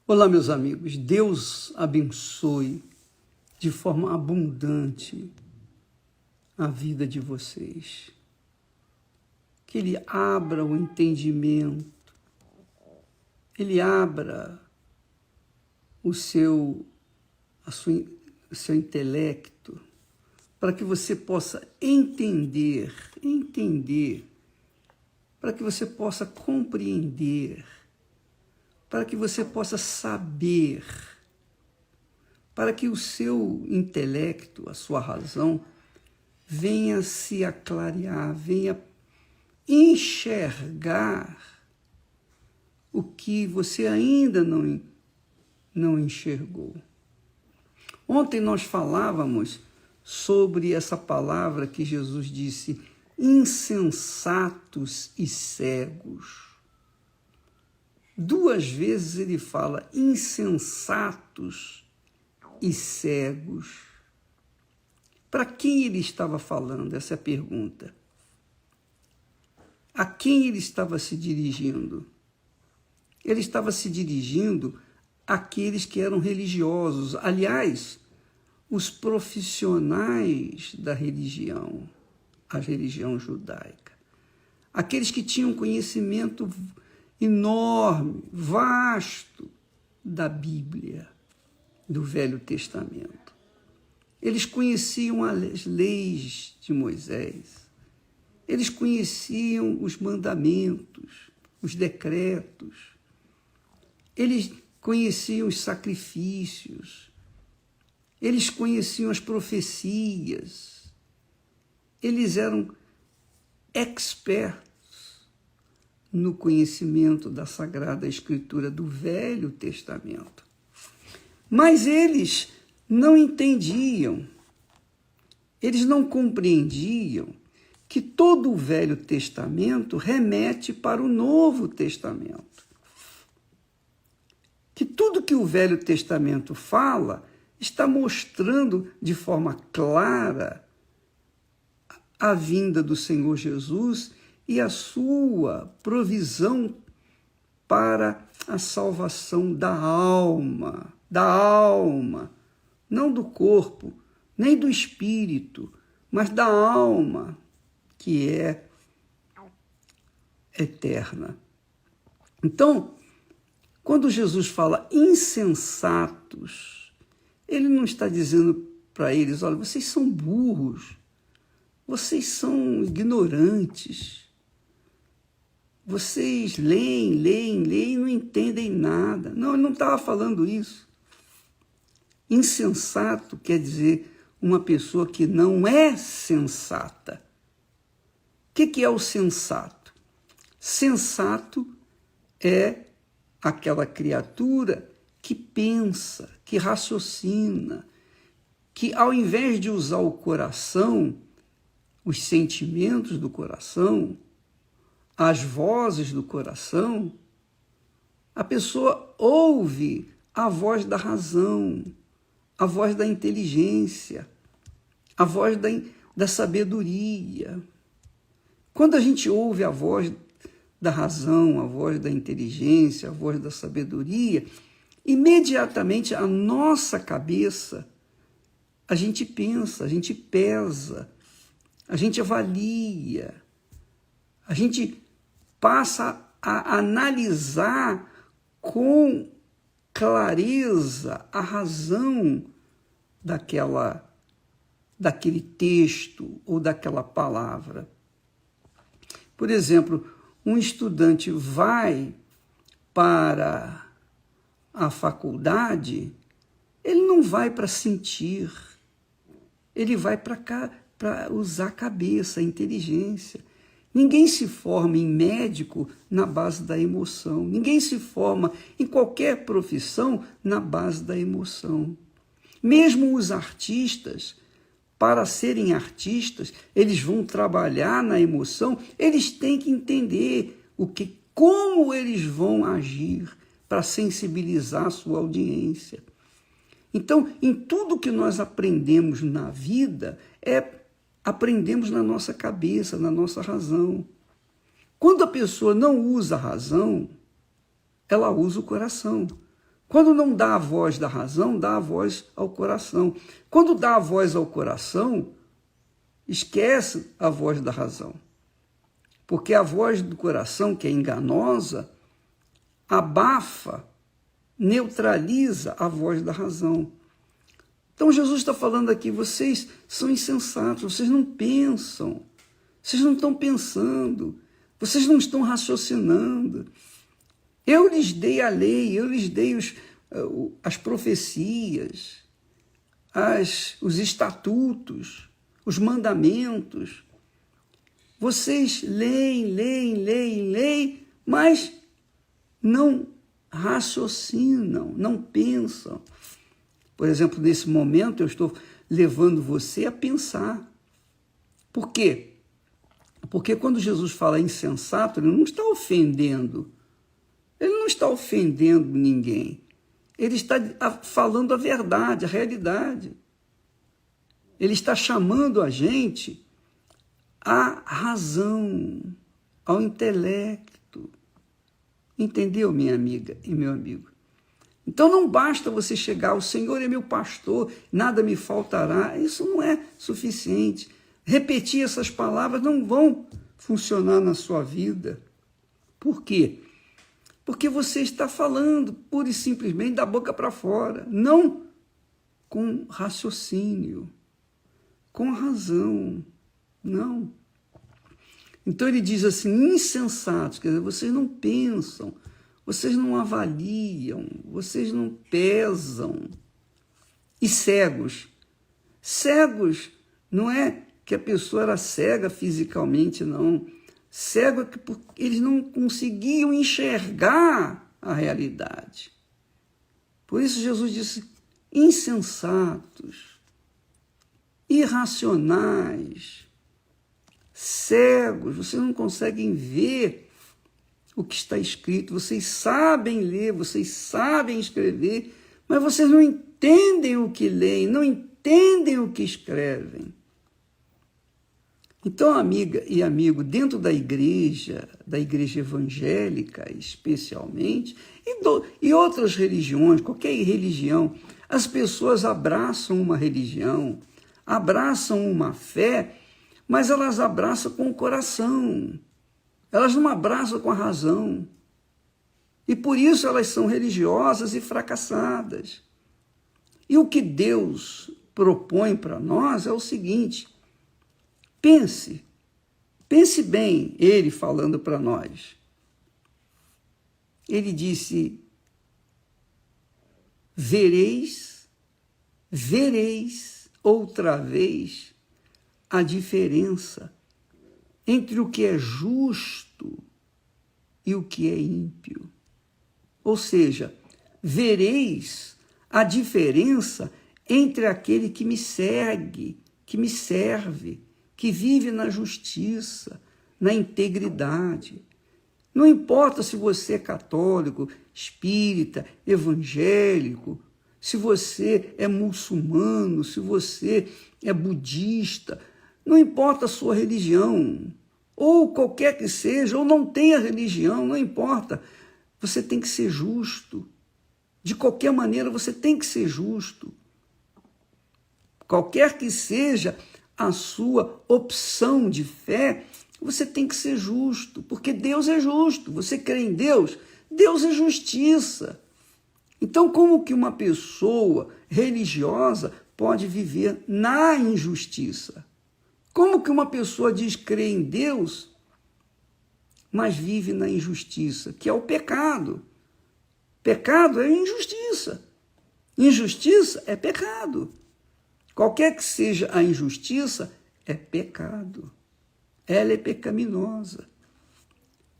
Olá, meus amigos. Deus abençoe de forma abundante a vida de vocês. Que Ele abra o entendimento, Ele abra o seu intelecto, para que você possa entender, para que você possa compreender, para que você possa saber, para que o seu intelecto, a sua razão, venha se aclarear, venha enxergar o que você ainda não enxergou. Ontem nós falávamos sobre essa palavra que Jesus disse, insensatos e cegos. 2 vezes ele fala insensatos e cegos. Para quem ele estava falando? Essa é a pergunta. A quem ele estava se dirigindo? Ele estava se dirigindo àqueles que eram religiosos. Aliás, os profissionais da religião, a religião judaica. Aqueles que tinham conhecimento enorme, vasto da Bíblia, do Velho Testamento. Eles conheciam as leis de Moisés, eles conheciam os mandamentos, os decretos, eles conheciam os sacrifícios, eles conheciam as profecias, eles eram expertos no conhecimento da Sagrada Escritura do Velho Testamento. Mas eles não entendiam, eles não compreendiam que todo o Velho Testamento remete para o Novo Testamento. Que tudo que o Velho Testamento fala está mostrando de forma clara a vinda do Senhor Jesus e a sua provisão para a salvação da alma, não do corpo, nem do espírito, mas da alma, que é eterna. Então, quando Jesus fala insensatos, ele não está dizendo para eles, olha, vocês são burros, vocês são ignorantes, vocês leem e não entendem nada. Não, ele não estava falando isso. Insensato quer dizer uma pessoa que não é sensata. O que é o sensato? Sensato é aquela criatura que pensa, que raciocina, que ao invés de usar o coração, os sentimentos do coração, as vozes do coração, a pessoa ouve a voz da razão, a voz da inteligência, a voz da sabedoria. Quando a gente ouve a voz da razão, a voz da inteligência, a voz da sabedoria, imediatamente a nossa cabeça, a gente pensa, a gente pesa, a gente avalia, a gente passa a analisar com clareza a razão daquele texto ou daquela palavra. Por exemplo, um estudante vai para a faculdade, ele não vai para sentir, ele vai para usar a cabeça, a inteligência. Ninguém se forma em médico na base da emoção. Ninguém se forma em qualquer profissão na base da emoção. Mesmo os artistas, para serem artistas, eles vão trabalhar na emoção, eles têm que entender como eles vão agir para sensibilizar a sua audiência. Então, em tudo que nós aprendemos na vida, aprendemos na nossa cabeça, na nossa razão. Quando a pessoa não usa a razão, ela usa o coração. Quando não dá a voz da razão, dá a voz ao coração. Quando dá a voz ao coração, esquece a voz da razão. Porque a voz do coração, que é enganosa, abafa, neutraliza a voz da razão. Então Jesus está falando aqui, vocês são insensatos, vocês não pensam, vocês não estão pensando, vocês não estão raciocinando. Eu lhes dei a lei, eu lhes dei as profecias, os estatutos, os mandamentos. Vocês leem, mas não raciocinam, não pensam. Por exemplo, nesse momento eu estou levando você a pensar. Por quê? Porque quando Jesus fala insensato, ele não está ofendendo. Ele não está ofendendo ninguém. Ele está falando a verdade, a realidade. Ele está chamando a gente à razão, ao intelecto. Entendeu, minha amiga e meu amigo? Então não basta você chegar, o Senhor é meu pastor, nada me faltará. Isso não é suficiente. Repetir essas palavras não vão funcionar na sua vida. Por quê? Porque você está falando pura e simplesmente da boca para fora, não com raciocínio, com razão, não. Então ele diz assim, insensatos, quer dizer, vocês não pensam, vocês não avaliam, vocês não pesam. E cegos. Cegos não é que a pessoa era cega fisicamente, não. Cego é que eles não conseguiam enxergar a realidade. Por isso Jesus disse, insensatos, irracionais, cegos, vocês não conseguem ver o que está escrito, vocês sabem ler, vocês sabem escrever, mas vocês não entendem o que leem, não entendem o que escrevem. Então, amiga e amigo, dentro da igreja evangélica especialmente, e outras religiões, qualquer religião, as pessoas abraçam uma religião, abraçam uma fé, mas elas abraçam com o coração, elas não abraçam com a razão. E por isso elas são religiosas e fracassadas. E o que Deus propõe para nós é o seguinte, pense bem, ele falando para nós. Ele disse, vereis outra vez a diferença entre o que é justo e o que é ímpio. Ou seja, vereis a diferença entre aquele que me segue, que me serve, que vive na justiça, na integridade. Não importa se você é católico, espírita, evangélico, se você é muçulmano, se você é budista, não importa a sua religião, ou qualquer que seja, ou não tenha religião, não importa. Você tem que ser justo. De qualquer maneira, você tem que ser justo. Qualquer que seja a sua opção de fé, você tem que ser justo, porque Deus é justo. Você crê em Deus? Deus é justiça. Então, como que uma pessoa religiosa pode viver na injustiça? Como que uma pessoa diz crer em Deus, mas vive na injustiça, que é o pecado? Pecado é injustiça. Injustiça é pecado. Qualquer que seja a injustiça, é pecado. Ela é pecaminosa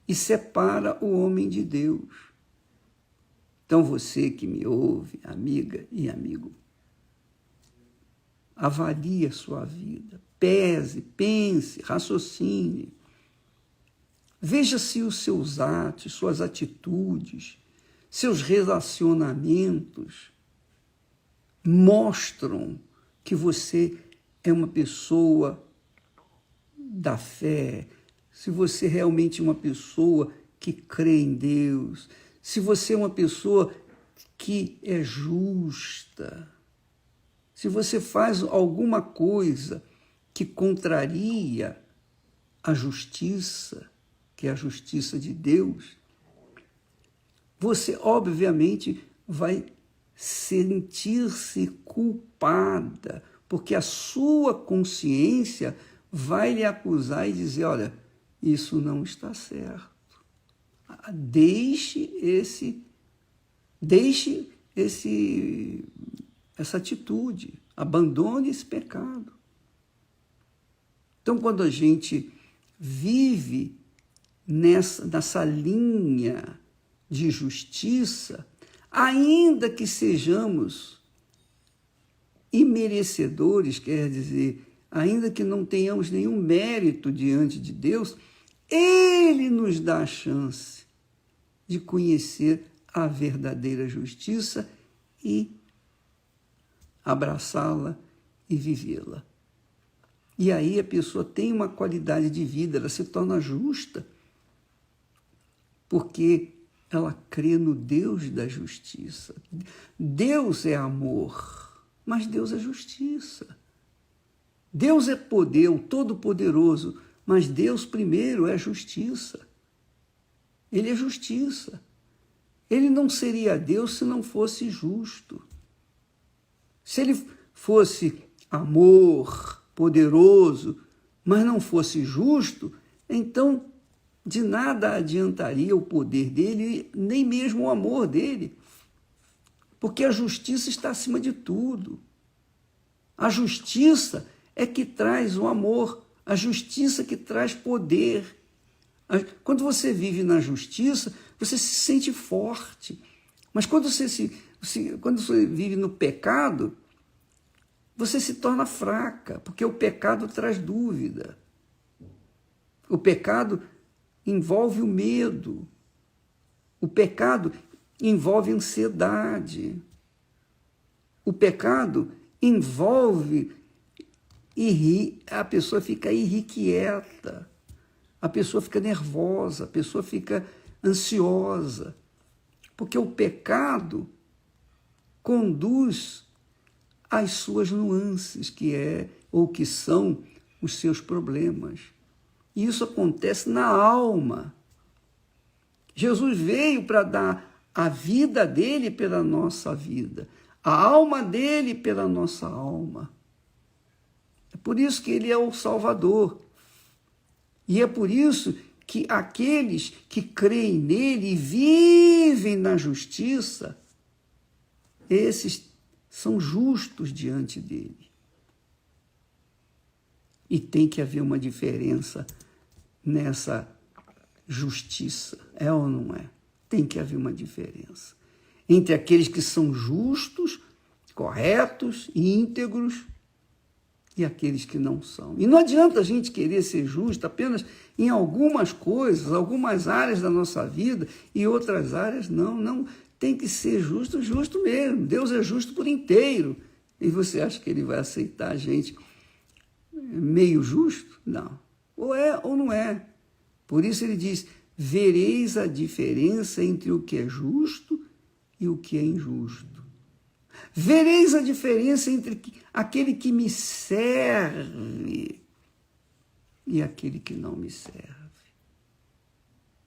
e separa o homem de Deus. Então você que me ouve, amiga e amigo, avalie a sua vida, pese, pense, raciocine. Veja se os seus atos, suas atitudes, seus relacionamentos mostram que você é uma pessoa da fé, se você realmente é uma pessoa que crê em Deus, se você é uma pessoa que é justa, se você faz alguma coisa que contraria a justiça, que é a justiça de Deus, você obviamente vai sentir-se culpada, porque a sua consciência vai lhe acusar e dizer, olha, isso não está certo. Deixe essa atitude, abandone esse pecado. Então, quando a gente vive nessa linha de justiça, ainda que sejamos imerecedores, quer dizer, ainda que não tenhamos nenhum mérito diante de Deus, Ele nos dá a chance de conhecer a verdadeira justiça e abraçá-la e vivê-la. E aí a pessoa tem uma qualidade de vida, ela se torna justa, porque ela crê no Deus da justiça. Deus é amor, mas Deus é justiça. Deus é poder, o Todo-Poderoso, mas Deus primeiro é justiça. Ele é justiça. Ele não seria Deus se não fosse justo. Se ele fosse amor, poderoso, mas não fosse justo, então de nada adiantaria o poder dele, nem mesmo o amor dele, porque a justiça está acima de tudo. A justiça é que traz o amor, a justiça que traz poder. Quando você vive na justiça, você se sente forte, mas quando quando você vive no pecado, você se torna fraca, porque o pecado traz dúvida. O pecado envolve o medo. O pecado envolve ansiedade. O pecado envolve a pessoa fica irrequieta, a pessoa fica nervosa, a pessoa fica ansiosa, porque o pecado conduz às suas nuances, que são os seus problemas. E isso acontece na alma. Jesus veio para dar a vida dele pela nossa vida, a alma dele pela nossa alma. É por isso que ele é o Salvador. E é por isso que aqueles que creem nele e vivem na justiça, esses são justos diante dele. E tem que haver uma diferença nessa justiça, é ou não é? Tem que haver uma diferença entre aqueles que são justos, corretos e íntegros e aqueles que não são. E não adianta a gente querer ser justo apenas em algumas coisas, algumas áreas da nossa vida e outras áreas não. Não, tem que ser justo, justo mesmo. Deus é justo por inteiro. E você acha que ele vai aceitar a gente meio justo? Não. Ou é ou não é. Por isso ele diz, vereis a diferença entre o que é justo e o que é injusto. Vereis a diferença entre aquele que me serve e aquele que não me serve.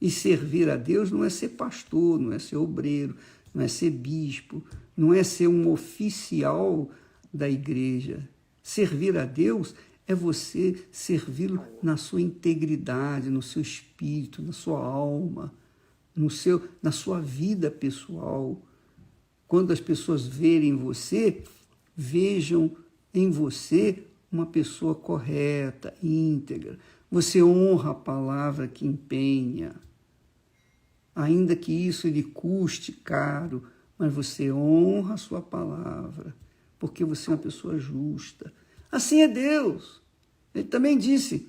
E servir a Deus não é ser pastor, não é ser obreiro, não é ser bispo, não é ser um oficial da igreja. Servir a Deus é você servi-lo na sua integridade, no seu espírito, na sua alma, na sua vida pessoal. Quando as pessoas verem você, vejam em você uma pessoa correta, íntegra. Você honra a palavra que empenha, ainda que isso lhe custe caro, mas você honra a sua palavra, porque você é uma pessoa justa. Assim é Deus. Ele também disse,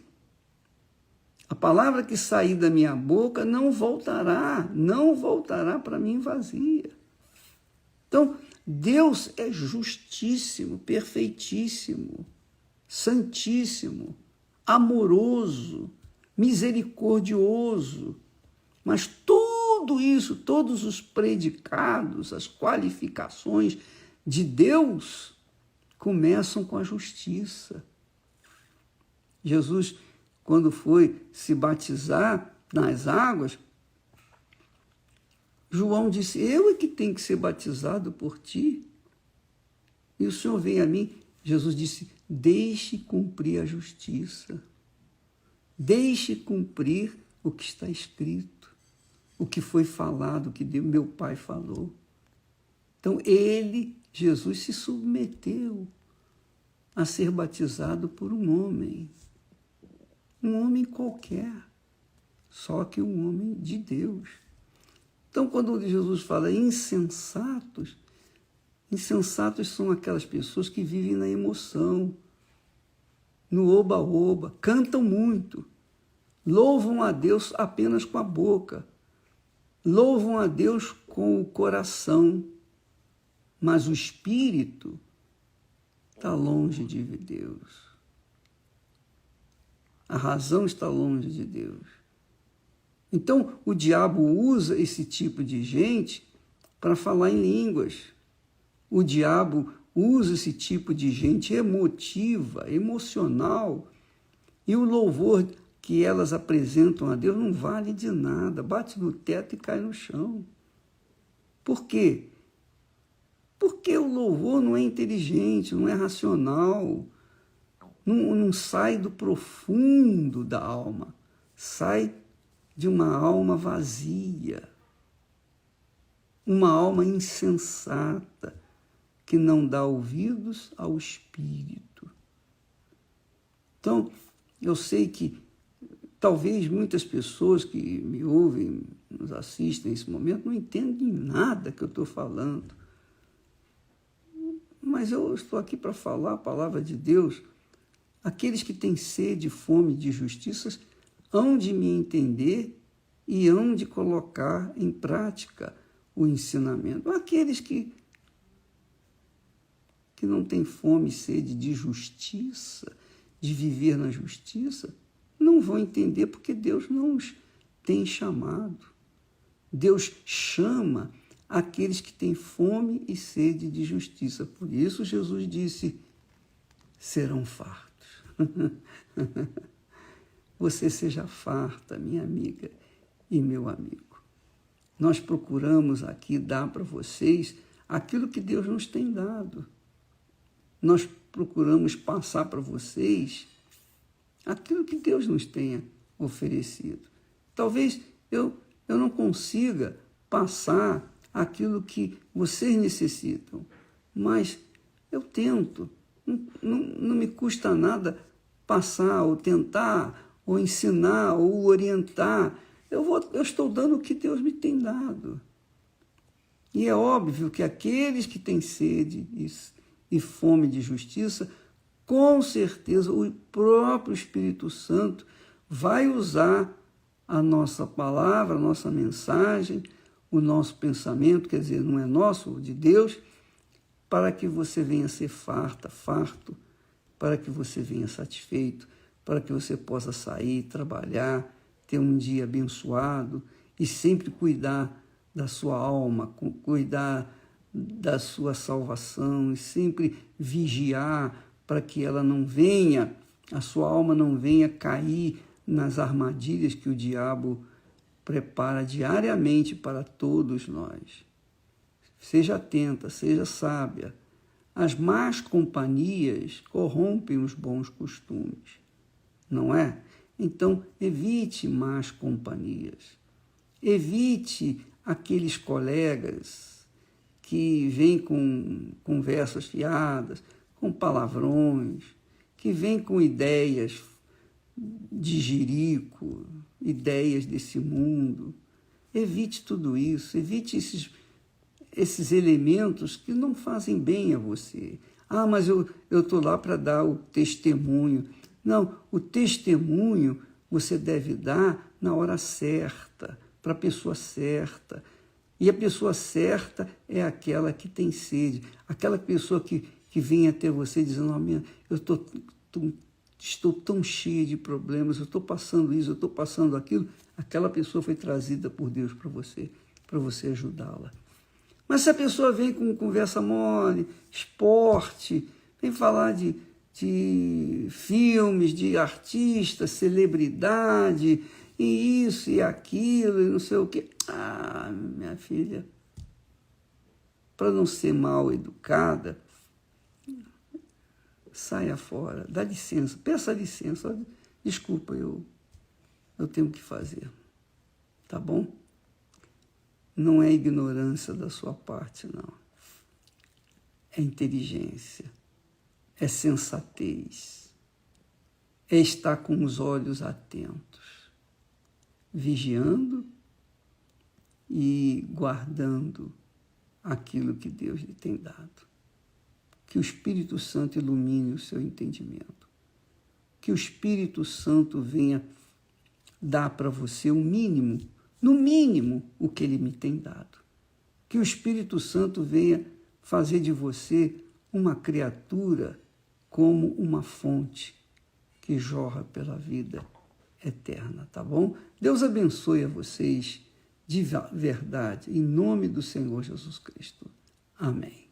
a palavra que sair da minha boca não voltará para mim vazia. Então, Deus é justíssimo, perfeitíssimo, santíssimo, amoroso, misericordioso, mas tudo tudo isso, todos os predicados, as qualificações de Deus começam com a justiça. Jesus, quando foi se batizar nas águas, João disse, eu é que tenho que ser batizado por ti. E o Senhor vem a mim. Jesus disse, deixe cumprir a justiça. Deixe cumprir o que está escrito, o que foi falado, o que meu Pai falou. Então, Jesus, se submeteu a ser batizado por um homem qualquer, só que um homem de Deus. Então, quando Jesus fala insensatos são aquelas pessoas que vivem na emoção, no oba-oba, cantam muito, louvam a Deus apenas com a boca, louvam a Deus com o coração, mas o espírito está longe de Deus. A razão está longe de Deus. Então, o diabo usa esse tipo de gente para falar em línguas. O diabo usa esse tipo de gente emotiva, emocional, e o louvor que elas apresentam a Deus não vale de nada, bate no teto e cai no chão. Por quê? Porque o louvor não é inteligente, não é racional, não sai do profundo da alma, sai de uma alma vazia, uma alma insensata, que não dá ouvidos ao Espírito. Então, eu sei que talvez muitas pessoas que me ouvem, nos assistem nesse momento, não entendem nada que eu estou falando. Mas eu estou aqui para falar a palavra de Deus. Aqueles que têm sede e fome de justiça hão de me entender e hão de colocar em prática o ensinamento. Aqueles que não têm fome e sede de justiça, de viver na justiça, não vão entender porque Deus não os tem chamado. Deus chama aqueles que têm fome e sede de justiça. Por isso Jesus disse, serão fartos. Você seja farta, minha amiga e meu amigo. Nós procuramos aqui dar para vocês aquilo que Deus nos tem dado. Nós procuramos passar para vocês aquilo que Deus nos tenha oferecido. Talvez eu não consiga passar aquilo que vocês necessitam, mas eu tento. Não me custa nada passar, ou tentar, ou ensinar, ou orientar. Eu estou dando o que Deus me tem dado. E é óbvio que aqueles que têm sede e fome de justiça, com certeza o próprio Espírito Santo vai usar a nossa palavra, a nossa mensagem, o nosso pensamento, quer dizer, não é nosso, de Deus, para que você venha ser farto, para que você venha satisfeito, para que você possa sair, trabalhar, ter um dia abençoado e sempre cuidar da sua alma, cuidar da sua salvação e sempre vigiar para que ela não venha, a sua alma não venha cair nas armadilhas que o diabo prepara diariamente para todos nós. Seja atenta, seja sábia. As más companhias corrompem os bons costumes, não é? Então, evite más companhias. Evite aqueles colegas que vêm com conversas fiadas, com palavrões, que vêm com ideias de jirico, ideias desse mundo. Evite tudo isso, evite esses elementos que não fazem bem a você. Ah, mas eu estou lá para dar o testemunho. Não, o testemunho você deve dar na hora certa, para a pessoa certa. E a pessoa certa é aquela que tem sede, aquela pessoa que vem até você dizendo, oh, eu estou estou tão cheia de problemas, eu estou passando isso, eu estou passando aquilo, aquela pessoa foi trazida por Deus para você ajudá-la. Mas se a pessoa vem com conversa mole, esporte, vem falar de filmes, de artistas, celebridade, e isso e aquilo, e não sei o quê. Ah, minha filha, para não ser mal educada, saia fora, dá licença, peça licença, desculpa, eu tenho que fazer, tá bom? Não é ignorância da sua parte, não. É inteligência, é sensatez, é estar com os olhos atentos, vigiando e guardando aquilo que Deus lhe tem dado. Que o Espírito Santo ilumine o seu entendimento. Que o Espírito Santo venha dar para você o mínimo, no mínimo, o que Ele me tem dado. Que o Espírito Santo venha fazer de você uma criatura como uma fonte que jorra pela vida eterna, tá bom? Deus abençoe a vocês de verdade, em nome do Senhor Jesus Cristo. Amém.